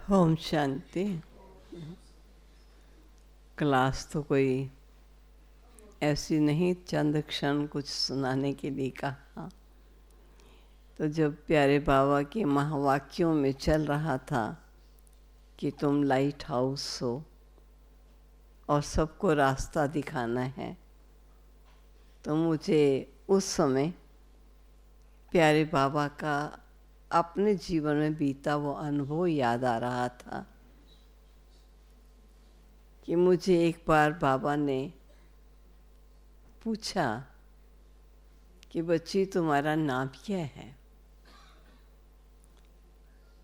Om Shanti. Class तो कोई ऐसी नहीं, चंद क्षण कुछ सुनाने के लिए कहा। तो जब प्यारे बाबा के महावाक्यों में चल रहा था कि तुम लाइट हाउस हो और सबको रास्ता दिखाना है, तो मुझे उस समय प्यारे बाबा का अपने जीवन में बीता वो अनुभव याद आ रहा था कि मुझे एक बार बाबा ने पूछा कि बच्ची तुम्हारा नाम क्या है।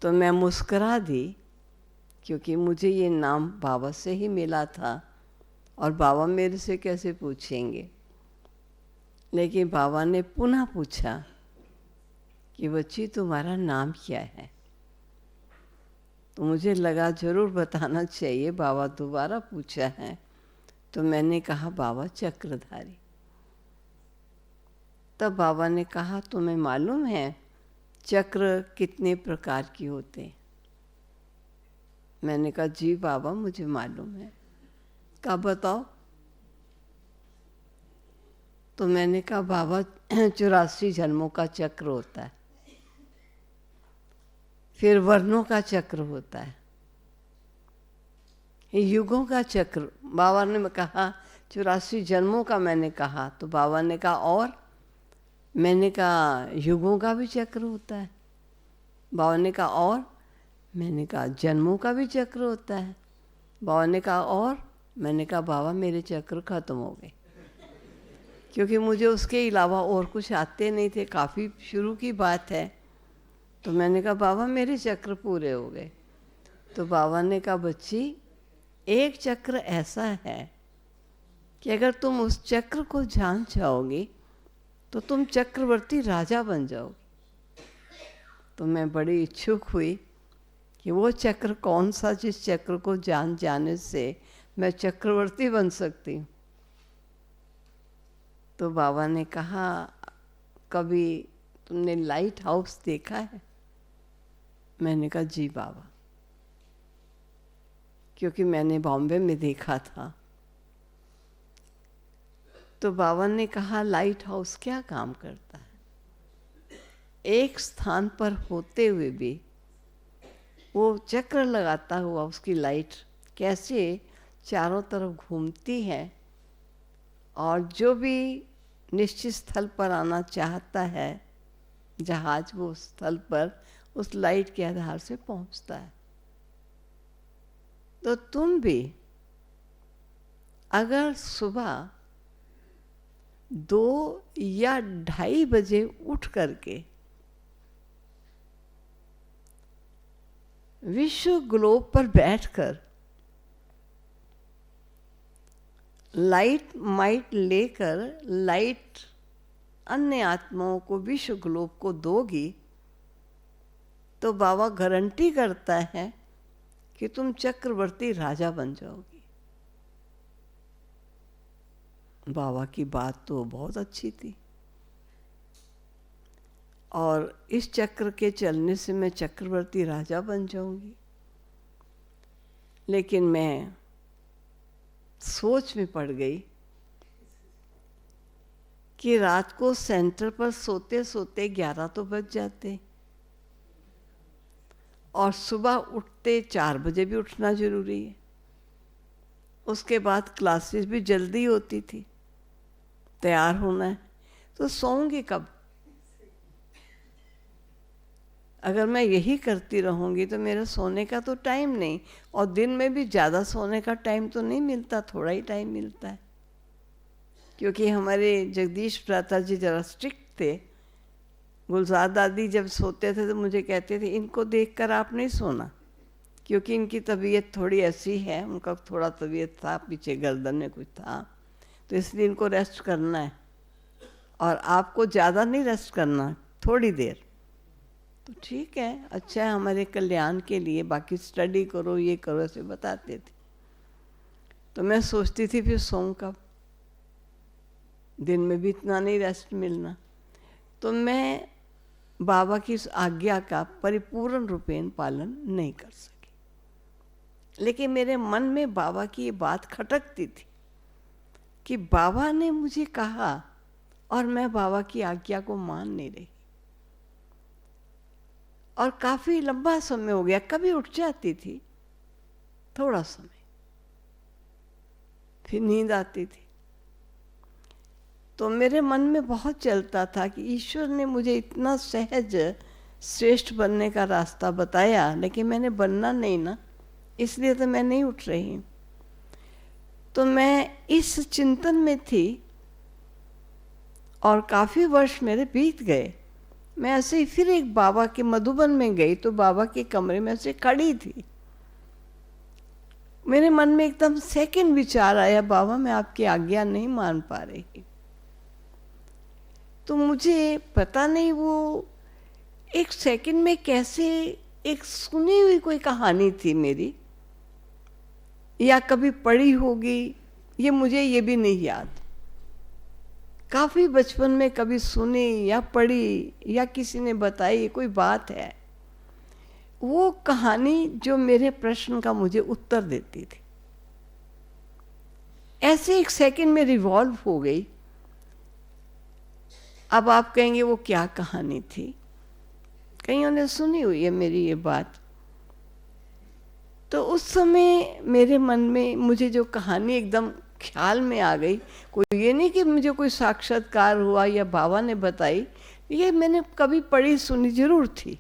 तो मैं मुस्करा दी, क्योंकि मुझे ये नाम बाबा से ही मिला था और बाबा मेरे से कैसे पूछेंगे। लेकिन बाबा ने पुनः पूछा कि बच्ची तुम्हारा नाम क्या है। तो मुझे लगा जरूर बताना चाहिए, बाबा दोबारा पूछा है। तो मैंने कहा बाबा चक्रधारी। तब बाबा ने कहा तुम्हें मालूम है चक्र कितने प्रकार के होते हैं। मैंने कहा जी बाबा मुझे मालूम है। कहा बताओ। तो मैंने कहा बाबा 84 जन्मों का चक्र होता है, फिर वर्णों का चक्र होता है, युगों का चक्र। बाबा ने कहा 84 जन्मों का। मैंने कहा तो बाबा ने कहा और। मैंने कहा युगों का भी चक्र होता है। बाबा ने कहा और। मैंने कहा जन्मों का भी चक्र होता है। बाबा ने कहा और। मैंने कहा बाबा मेरे चक्र खत्म हो गए, क्योंकि मुझे उसके अलावा और कुछ आते नहीं थे, काफ़ी शुरू की बात है। तो मैंने कहा बाबा मेरे चक्र पूरे हो गए। तो बाबा ने कहा बच्ची एक चक्र ऐसा है कि अगर तुम उस चक्र को जान जाओगी तो तुम चक्रवर्ती राजा बन जाओगी। तो मैं बड़ी इच्छुक हुई कि वो चक्र कौन सा जिस चक्र को जान जाने से मैं चक्रवर्ती बन सकती हूँ। तो बाबा ने कहा कभी तुमने लाइट हाउस देखा है। मैंने कहा जी बाबा, क्योंकि मैंने बॉम्बे में देखा था। तो बाबा ने कहा लाइट हाउस क्या काम करता है। एक स्थान पर होते हुए भी वो चक्र लगाता हुआ उसकी लाइट कैसे चारों तरफ घूमती है, और जो भी निश्चित स्थल पर आना चाहता है जहाज, वो स्थल पर उस लाइट के आधार से पहुंचता है। तो तुम भी अगर सुबह 2 या 2:30 बजे उठ करके विश्व ग्लोब पर बैठकर लाइट माइट लेकर लाइट अन्य आत्माओं को विश्व ग्लोब को दोगी, तो बाबा गारंटी करता है कि तुम चक्रवर्ती राजा बन जाओगी। बाबा की बात तो बहुत अच्छी थी, और इस चक्र के चलने से मैं चक्रवर्ती राजा बन जाऊंगी। लेकिन मैं सोच में पड़ गई कि रात को सेंटर पर सोते सोते 11 तो बज जाते, और सुबह उठते 4 बजे भी उठना जरूरी है। उसके बाद क्लासेस भी जल्दी होती थी, तैयार होना है। तो सोऊंगी कब? अगर मैं यही करती रहूँगी तो मेरा सोने का तो टाइम नहीं, और दिन में भी ज़्यादा सोने का टाइम तो नहीं मिलता, थोड़ा ही टाइम मिलता है। क्योंकि हमारे जगदीश भ्राता जी ज़रा स्ट्रिक्ट थे। गुलजार दादी जब सोते थे तो मुझे कहते थे इनको देखकर आप नहीं सोना, क्योंकि इनकी तबीयत थोड़ी ऐसी है, उनका थोड़ा तबीयत था, पीछे गर्दन में कुछ था, तो इसलिए इनको रेस्ट करना है, और आपको ज़्यादा नहीं रेस्ट करना, थोड़ी देर। तो ठीक है, अच्छा है, हमारे कल्याण के लिए, बाकी स्टडी करो, ये करो, ऐसे बताते थे। तो मैं सोचती थी फिर सोऊं कब, दिन में भी इतना नहीं रेस्ट मिलना। तो मैं बाबा की इस आज्ञा का परिपूर्ण रूपेण पालन नहीं कर सकी। लेकिन मेरे मन में बाबा की ये बात खटकती थी कि बाबा ने मुझे कहा और मैं बाबा की आज्ञा को मान नहीं रही। और काफ़ी लंबा समय हो गया, कभी उठ जाती थी थोड़ा समय, फिर नींद आती थी। तो मेरे मन में बहुत चलता था कि ईश्वर ने मुझे इतना सहज श्रेष्ठ बनने का रास्ता बताया, लेकिन मैंने बनना नहीं ना, इसलिए तो मैं नहीं उठ रही हूँ। तो मैं इस चिंतन में थी और काफ़ी वर्ष मेरे बीत गए। मैं ऐसे ही फिर एक बाबा के मधुबन में गई तो बाबा के कमरे में ऐसे खड़ी थी। मेरे मन में एकदम सेकंड विचार आया, बाबा मैं आपकी आज्ञा नहीं मान पा रही। तो मुझे पता नहीं वो एक सेकंड में कैसे, एक सुनी हुई कोई कहानी थी मेरी या कभी पढ़ी होगी, ये मुझे ये भी नहीं याद। काफ़ी बचपन में कभी सुनी या पढ़ी या किसी ने बताई कोई बात है, वो कहानी जो मेरे प्रश्न का मुझे उत्तर देती थी। ऐसे एक सेकंड में रिवॉल्व हो गई। अब आप कहेंगे वो क्या कहानी थी, कईयों ने सुनी हुई है मेरी ये बात। तो उस समय मेरे मन में मुझे जो कहानी एकदम ख्याल में आ गई, कोई ये नहीं कि मुझे कोई साक्षात्कार हुआ या बाबा ने बताई, ये मैंने कभी पढ़ी सुनी जरूर थी,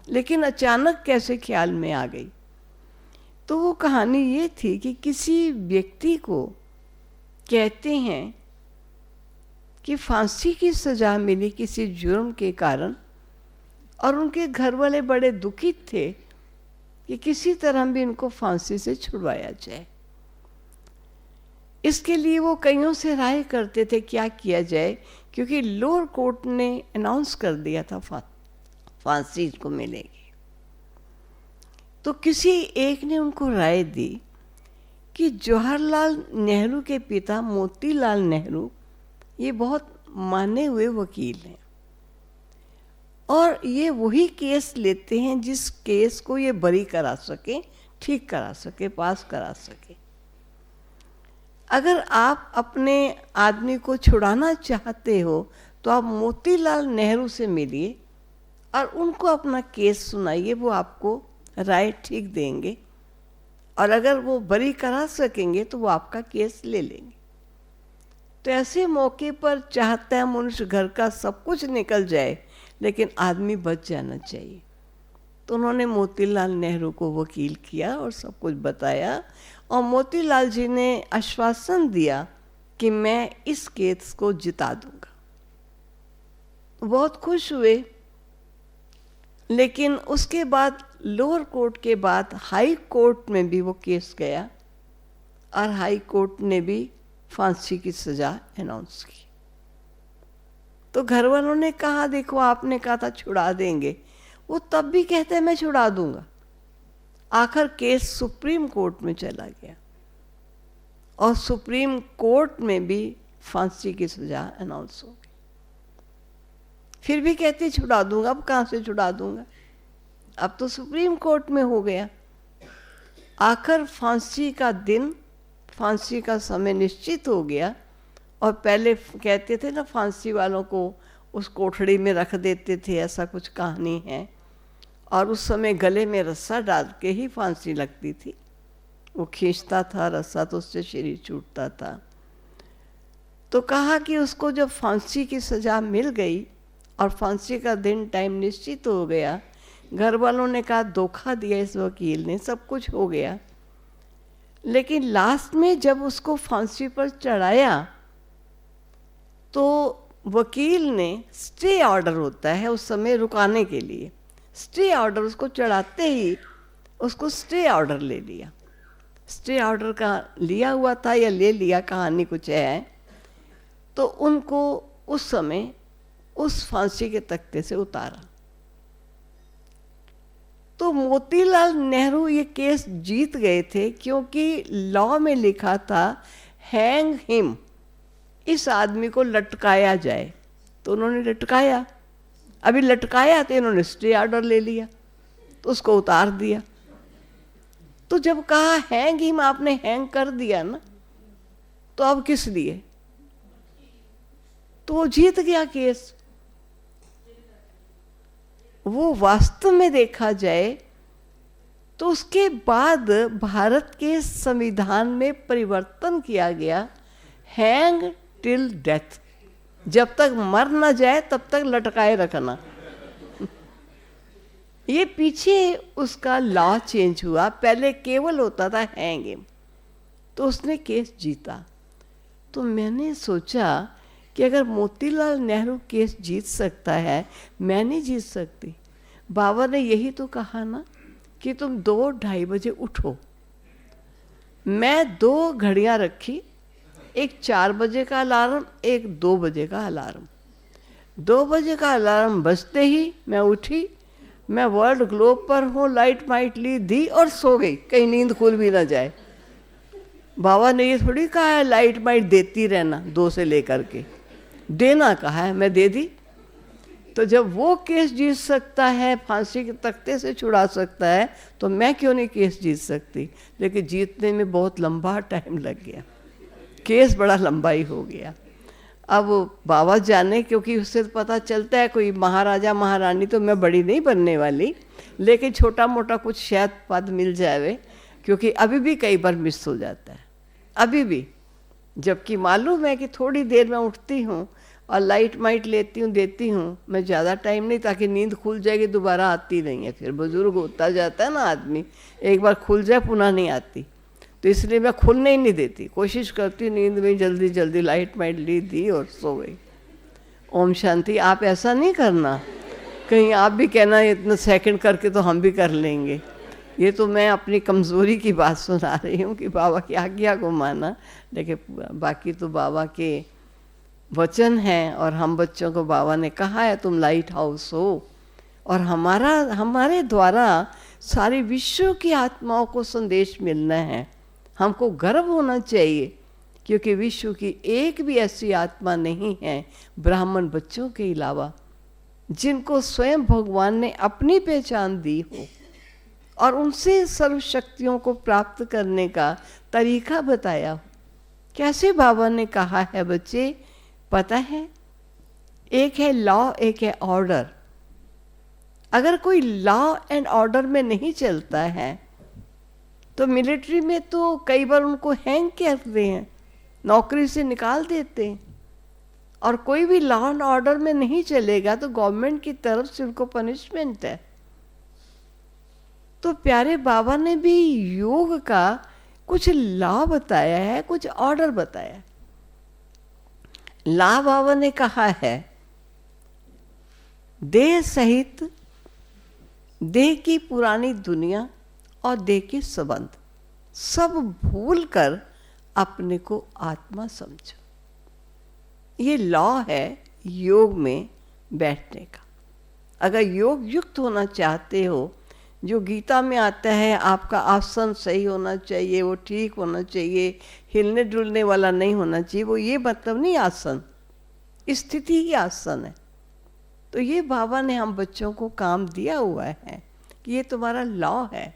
लेकिन अचानक कैसे ख्याल में आ गई। तो वो कहानी ये थी कि किसी व्यक्ति को कहते हैं कि फांसी की सज़ा मिली किसी जुर्म के कारण, और उनके घर वाले बड़े दुखित थे कि किसी तरह भी इनको फांसी से छुड़वाया जाए। इसके लिए वो कईयों से राय करते थे क्या किया जाए, क्योंकि लोअर कोर्ट ने अनाउंस कर दिया था फांसी को मिलेगी। तो किसी एक ने उनको राय दी कि जवाहरलाल नेहरू के पिता मोतीलाल नेहरू ये बहुत माने हुए वकील हैं और ये वही केस लेते हैं जिस केस को ये बरी करा सके, ठीक करा सके, पास करा सके। अगर आप अपने आदमी को छुड़ाना चाहते हो तो आप मोतीलाल नेहरू से मिलिए और उनको अपना केस सुनाइए, वो आपको राय ठीक देंगे, और अगर वो बरी करा सकेंगे तो वो आपका केस ले लेंगे। तो ऐसे मौके पर चाहता है मनुष्य घर का सब कुछ निकल जाए लेकिन आदमी बच जाना चाहिए। तो उन्होंने मोतीलाल नेहरू को वकील किया और सब कुछ बताया, और मोतीलाल जी ने आश्वासन दिया कि मैं इस केस को जिता दूंगा। बहुत खुश हुए। लेकिन उसके बाद लोअर कोर्ट के बाद हाई कोर्ट में भी वो केस गया और हाई कोर्ट ने भी फांसी की सज़ा अनाउंस की। तो घर वालों ने कहा देखो आपने कहा था छुड़ा देंगे, वो तब भी कहते हैं मैं छुड़ा दूंगा। आखिर केस सुप्रीम कोर्ट में चला गया और सुप्रीम कोर्ट में भी फांसी की सज़ा अनाउंस हो गई। फिर भी कहते छुड़ा दूंगा, अब कहाँ से छुड़ा दूंगा, अब तो सुप्रीम कोर्ट में हो गया। आखिर फांसी का दिन, फांसी का समय निश्चित हो गया। और पहले कहते थे ना फांसी वालों को उस कोठड़ी में रख देते थे, ऐसा कुछ कहानी है, और उस समय गले में रस्सा डाल के ही फांसी लगती थी। वो खींचता था रस्सा तो उससे शरीर छूटता था। तो कहा कि उसको जब फांसी की सज़ा मिल गई और फांसी का दिन टाइम निश्चित हो गया, घर वालों ने कहा धोखा दिया इस वकील ने, सब कुछ हो गया। लेकिन लास्ट में जब उसको फांसी पर चढ़ाया तो वकील ने, स्टे ऑर्डर होता है उस समय रुकाने के लिए, स्टे ऑर्डर उसको चढ़ाते ही उसको स्टे ऑर्डर ले लिया। स्टे ऑर्डर का लिया हुआ था या ले लिया, कहानी कुछ है। तो उनको उस समय उस फांसी के तख्ते से उतारा। तो मोतीलाल नेहरू ये केस जीत गए थे क्योंकि लॉ में लिखा था हैंग हिम, इस आदमी को लटकाया जाए। तो उन्होंने लटकाया। अभी लटकाया तो इन्होंने स्टे ऑर्डर ले लिया तो उसको उतार दिया। तो जब कहा हैंग हिम, आपने हैंग कर दिया ना, तो अब किस लिए? तो वो जीत गया केस। वो वास्तव में देखा जाए तो उसके बाद भारत के संविधान में परिवर्तन किया गया, हैंग टिल डेथ, जब तक मर ना जाए तब तक लटकाए रखना। ये पीछे उसका लॉ चेंज हुआ, पहले केवल होता था हैंग हिम, तो उसने केस जीता। तो मैंने सोचा कि अगर मोतीलाल नेहरू केस जीत सकता है, मैं नहीं जीत सकती। बाबा ने यही तो कहा ना कि तुम 2-2:30 बजे उठो। मैं 2 घड़ियां रखी, एक 4 बजे का अलार्म, एक 2 बजे का अलार्म। 2 बजे का अलार्म बजते ही मैं उठी, मैं वर्ल्ड ग्लोब पर हूँ, लाइट माइट ली दी और सो गई, कहीं नींद खुल भी ना जाए। बाबा ने ये थोड़ी कहा है लाइट माइट देती रहना 2 से लेकर के, देना कहा है, मैं दे दी। तो जब वो केस जीत सकता है, फांसी के तख्ते से छुड़ा सकता है, तो मैं क्यों नहीं केस जीत सकती? लेकिन जीतने में बहुत लंबा टाइम लग गया, केस बड़ा लंबा ही हो गया। अब बाबा जाने, क्योंकि उससे तो पता चलता है कोई महाराजा महारानी तो मैं बड़ी नहीं बनने वाली, लेकिन छोटा मोटा कुछ शायद पद मिल जाए, क्योंकि अभी भी कई बार मिस हो जाता है, अभी भी। जबकि मालूम है कि थोड़ी देर में उठती हूँ और लाइट माइट लेती हूँ, देती हूँ, मैं ज़्यादा टाइम नहीं, ताकि नींद खुल जाएगी, दोबारा आती नहीं है। फिर बुजुर्ग होता जाता है ना आदमी, एक बार खुल जाए पुनः नहीं आती, तो इसलिए मैं खुलने ही नहीं देती, कोशिश करती नींद में जल्दी जल्दी लाइट माइट ली दी और सो गई। ओम शांति। आप ऐसा नहीं करना, कहीं आप भी कहना इतना सेकंड करके तो हम भी कर लेंगे। ये तो मैं अपनी कमज़ोरी की बात सुना रही हूँ कि बाबा की आज्ञा को माना, लेकिन बाकी तो बाबा के वचन हैं, और हम बच्चों को बाबा ने कहा है तुम लाइट हाउस हो, और हमारे द्वारा सारे विश्व की आत्माओं को संदेश मिलना है। हमको गर्व होना चाहिए, क्योंकि विश्व की एक भी ऐसी आत्मा नहीं है ब्राह्मण बच्चों के अलावा जिनको स्वयं भगवान ने अपनी पहचान दी हो और उनसे सर्व शक्तियों को प्राप्त करने का तरीका बताया हो। कैसे बाबा ने कहा है बच्चे, पता है, एक है लॉ, एक है ऑर्डर। अगर कोई लॉ एंड ऑर्डर में नहीं चलता है तो मिलिट्री में तो कई बार उनको हैंग करते हैं, नौकरी से निकाल देते हैं, और कोई भी लॉ एंड ऑर्डर में नहीं चलेगा तो गवर्नमेंट की तरफ से उनको पनिशमेंट है। तो प्यारे बाबा ने भी योग का कुछ लॉ बताया है, कुछ ऑर्डर बताया है। लॉ बाबा ने कहा है, देह सहित देह की पुरानी दुनिया और देह के संबंध सब भूल कर अपने को आत्मा समझो। ये लॉ है योग में बैठने का। अगर योग युक्त होना चाहते हो, जो गीता में आता है आपका आसन सही होना चाहिए, वो ठीक होना चाहिए, हिलने डुलने वाला नहीं होना चाहिए, वो ये मतलब नहीं आसन, स्थिति ही आसन है। तो ये बाबा ने हम बच्चों को काम दिया हुआ है कि ये तुम्हारा लॉ है।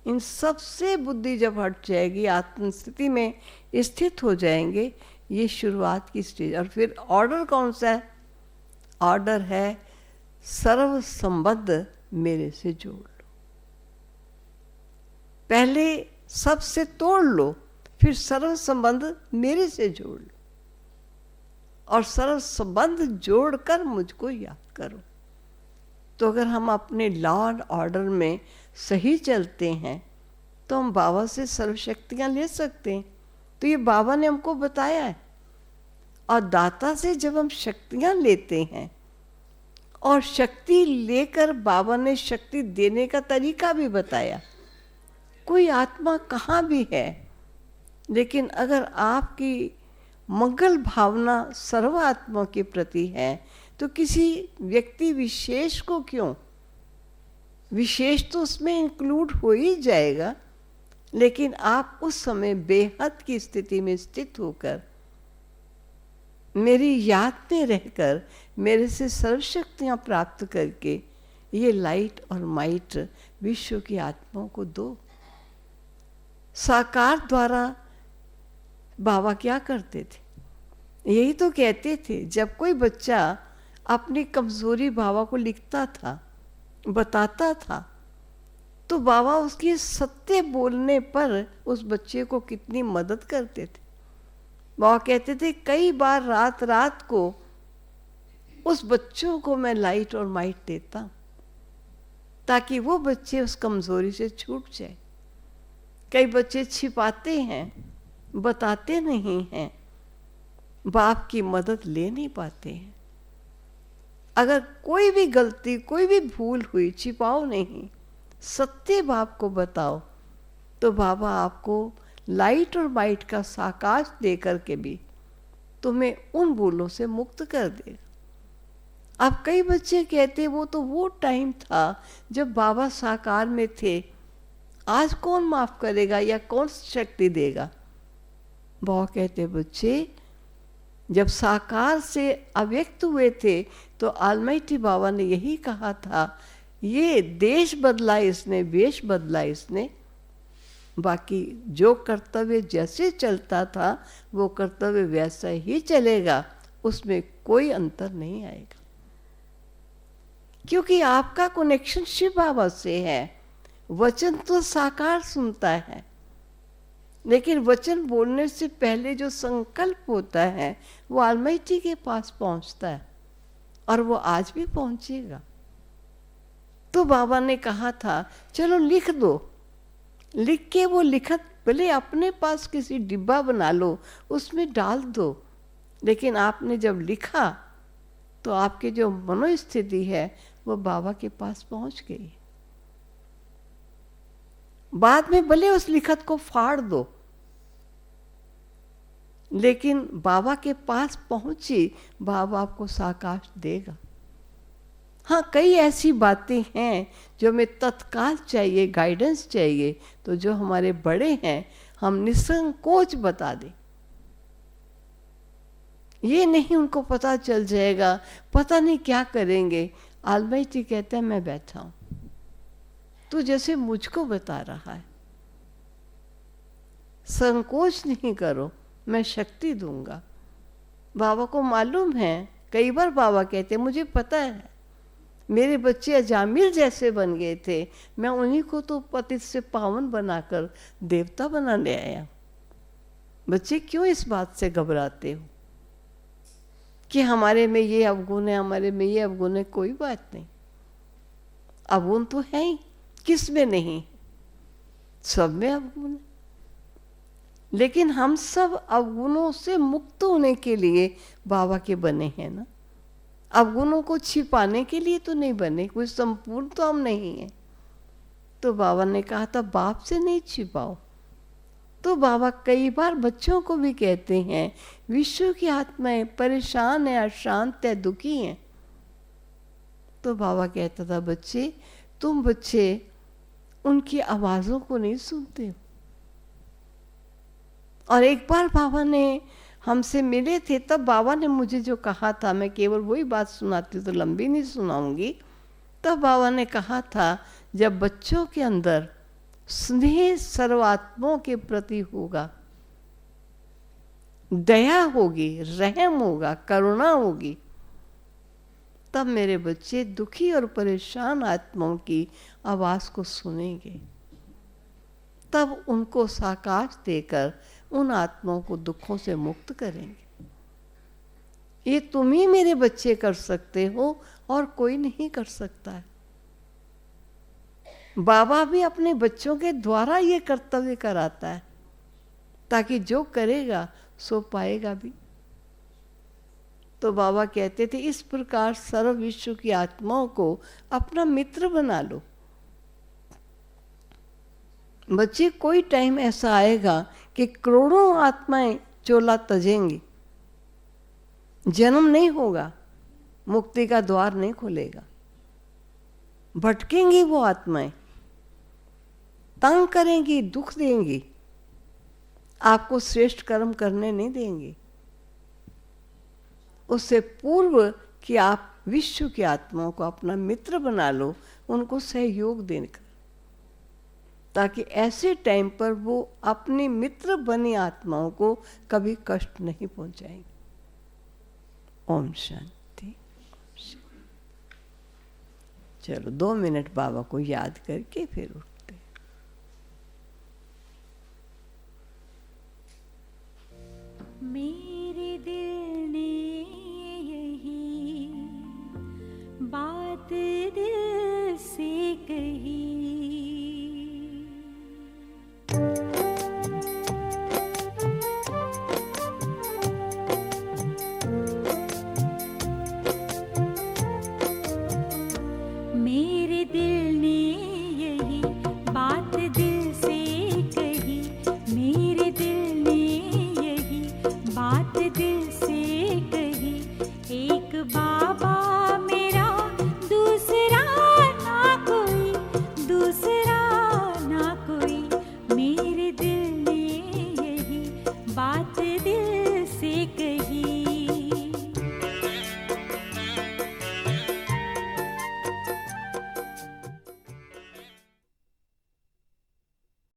इन सब से बुद्धि जब हट जाएगी, आत्म स्थिति में स्थित हो जाएंगे, ये शुरुआत की स्टेज। और फिर ऑर्डर कौन सा है? ऑर्डर है सर्व संबद्ध मेरे से जोड़ लो। पहले सबसे तोड़ लो, फिर सर्व संबंध मेरे से जोड़ लो, और सर्व संबंध जोड़कर मुझको याद करो। तो अगर हम अपने लॉ एंड ऑर्डर में सही चलते हैं तो हम बाबा से सर्व शक्तियाँ ले सकते हैं। तो ये बाबा ने हमको बताया है। और दाता से जब हम शक्तियाँ लेते हैं, और शक्ति लेकर बाबा ने शक्ति देने का तरीका भी बताया। कोई आत्मा कहाँ भी है, लेकिन अगर आपकी मंगल भावना सर्व आत्मा के प्रति है तो किसी व्यक्ति विशेष को क्यों, विशेष तो उसमें इंक्लूड हो ही जाएगा, लेकिन आप उस समय बेहद की स्थिति में स्थित होकर मेरी याद में रहकर मेरे से सर्वशक्तियाँ प्राप्त करके ये लाइट और माइट विश्व की आत्माओं को दो। साकार द्वारा बाबा क्या करते थे? यही तो कहते थे, जब कोई बच्चा अपनी कमजोरी बाबा को लिखता था, बताता था, तो बाबा उसकी सत्य बोलने पर उस बच्चे को कितनी मदद करते थे। बाबा कहते थे कई बार रात रात को उस बच्चों को मैं लाइट और माइट देता ताकि वो बच्चे उस कमजोरी से छूट जाए। कई बच्चे छिपाते हैं, बताते नहीं हैं, बाप की मदद ले नहीं पाते हैं। अगर कोई भी गलती, कोई भी भूल हुई, छिपाओ नहीं, सत्य बाप को बताओ, तो बाबा आपको लाइट और माइट का साकाश दे करके भी तुम्हें उन भूलों से मुक्त कर देगा। अब कई बच्चे कहते वो टाइम था जब बाबा साकार में थे, आज कौन माफ करेगा या कौन शक्ति देगा? बाबा कहते बच्चे, जब साकार से अव्यक्त हुए थे तो ऑलमाइटी बाबा ने यही कहा था, ये देश बदला इसने, वेश बदला इसने, बाकी जो कर्तव्य जैसे चलता था वो कर्तव्य वैसा ही चलेगा, उसमें कोई अंतर नहीं आएगा। क्योंकि आपका कनेक्शन शिव बाबा से है। वचन तो साकार सुनता है, लेकिन वचन बोलने से पहले जो संकल्प होता है वो ऑलमाइटी के पास पहुंचता है, और वो आज भी पहुंचेगा। तो बाबा ने कहा था चलो लिख दो, लिख के वो लिखत भले अपने पास किसी डिब्बा बना लो, उसमें डाल दो, लेकिन आपने जब लिखा तो आपकी जो मनोस्थिति है वो बाबा के पास पहुंच गई। बाद में भले उस लिखत को फाड़ दो, लेकिन बाबा के पास पहुंची, बाबा आपको साकाश देगा। हाँ, कई ऐसी बातें हैं जो हमें तत्काल चाहिए, गाइडेंस चाहिए, तो जो हमारे बड़े हैं हम निसंकोच बता दें। ये नहीं उनको पता चल जाएगा, पता नहीं क्या करेंगे। ऑलमाइटी कहता है मैं बैठा हूं, तू जैसे मुझको बता रहा है, संकोच नहीं करो, मैं शक्ति दूंगा। बाबा को मालूम है, कई बार बाबा कहते मुझे पता है मेरे बच्चे अजामिल जैसे बन गए थे, मैं उन्हीं को तो पतित से पावन बनाकर देवता बनाने आया। बच्चे क्यों इस बात से घबराते हो कि हमारे में ये अवगुण है, हमारे में ये अवगुण है? कोई बात नहीं, अवगुण तो है ही, किस में नहीं? सब में अवगुण है। लेकिन हम सब अवगुणों से मुक्त होने के लिए बाबा के बने हैं ना, अवगुणों को छिपाने के लिए तो नहीं बने, कोई संपूर्ण तो हम नहीं है। तो बाबा ने कहा था बाप से नहीं छिपाओ। तो बाबा कई बार बच्चों को भी कहते हैं विश्व की आत्माएं परेशान है, अशांत है, दुखी हैं। तो बाबा कहता था बच्चे, तुम बच्चे उनकी आवाज़ों को नहीं सुनते हो। और एक बार बाबा ने हमसे मिले थे, तब बाबा ने मुझे जो कहा था, मैं केवल वही बात सुनाती तो लंबी नहीं सुनाऊंगी। तब बाबा ने कहा था जब बच्चों के अंदर स्नेह सर्वात्माओं के प्रति होगा, दया होगी, रहम होगा, करुणा होगी, तब मेरे बच्चे दुखी और परेशान आत्माओं की आवाज़ को सुनेंगे, तब उनको साकाश देकर उन आत्माओं को दुखों से मुक्त करेंगे। ये तुम ही मेरे बच्चे कर सकते हो और कोई नहीं कर सकता है। बाबा भी अपने बच्चों के द्वारा ये कर्तव्य कराता है, ताकि जो करेगा सो पाएगा भी। तो बाबा कहते थे इस प्रकार सर्व विश्व की आत्माओं को अपना मित्र बना लो। बच्चे, कोई टाइम ऐसा आएगा कि करोड़ों आत्माएं चोला तजेंगी, जन्म नहीं होगा, मुक्ति का द्वार नहीं खुलेगा, भटकेंगी वो आत्माएं, तंग करेंगी, दुख देंगी, आपको श्रेष्ठ कर्म करने नहीं देंगी। उससे पूर्व कि आप विश्व की आत्माओं को अपना मित्र बना लो, उनको सहयोग देकर। ताकि ऐसे टाइम पर वो अपनी मित्र बनी आत्माओं को कभी कष्ट नहीं पहुंचाएंगे। ओम शांति। चलो 2 मिनट बाबा को याद करके फिर उठते। मेरे दिल ने यही बात दिल से कही,